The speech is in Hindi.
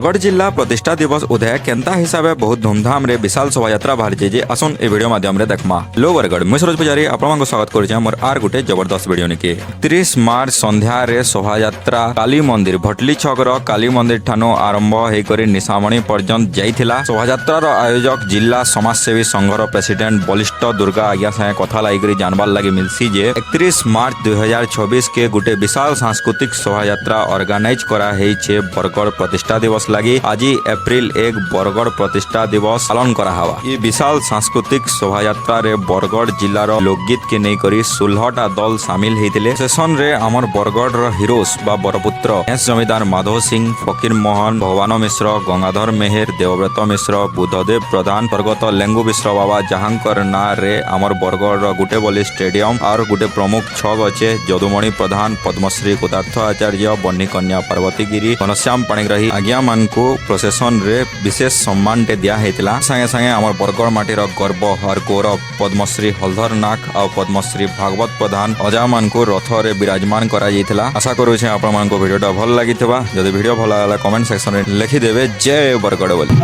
बरगढ़ जिला प्रतिष्ठा दिवस उदय केंता हिसाब से बहुत धूमधाम रे विशाल शोभायात्रा बाहरी आसन ए वीडियो माध्यम रे देखमा। लो बरगढ़ मुझे सरोज पुजारी आपको स्वागत करुचे मोर आर गुटे जबरदस्त वीडियो निके 30 मार्च संध्या रे शोभायात्रा काली मंदिर भटली छक काली मंदिर ठानो आरंभ होकर निशामणी पर्यंत जाइथिला। शोभायात्रार आयोजक जिला समाजसेवी संघर प्रेसिडेंट बलिष्ठ दुर्गा आज्ञा संगे कथा लागिकरी जानबार लगी मिलसी जे 31 मार्च 2024 के गुटे विशाल सांस्कृतिक शोभायात्रा ऑर्गेनाइज करा हेइछे बरगढ़ प्रतिष्ठा दिवस लगी। आज एप्रिल 1 बरगढ़ प्रतिष्ठा दिवस पालन करा हवा। ये विशाल सांस्कृतिक शोभायात्रा रे बरगढ़ जिलार लोकगीत के नहीं करी 16टा दल शामिल हेतिले। सेशन रे हमर बरगढ़ रो हिरोस बा बरपुत्र एस जमीदार माधव सिंह, फकीर मोहन, भगवान मिश्र, गंगाधर मेहर, देवव्रत मिश्र, बुद्धदेव प्रधान, स्वर्गत लेंगु मिश्र बाबा जहांकर ना रे हमर बरगढ़ गुटे बोली स्टेडियम और गुटे प्रमुख छग अच्छे जदुमणि प्रधान, पद्मश्री कुदार्थ आचार्य, बन्नी कन्या पार्वती गिरी, घनश्याम पाणिग्राही आज्ञा मान को प्रोसेसन रे विशेष सम्मान टे दिया हेतिला। संगे संगे हमर बरगढ़ माटीर गर्व और गौरव पद्मश्री हलधर नाग और पद्मश्री भागवत प्रधान अजा मान को रथ रे विराजमान करा जाइथिला। आशा करूछे आपण मान को वीडियोटा भल लागिथिबा। जदि वीडियो भल लागला कमेंट सेक्शन रे लिखि देबे जय बरगढ़ बोली।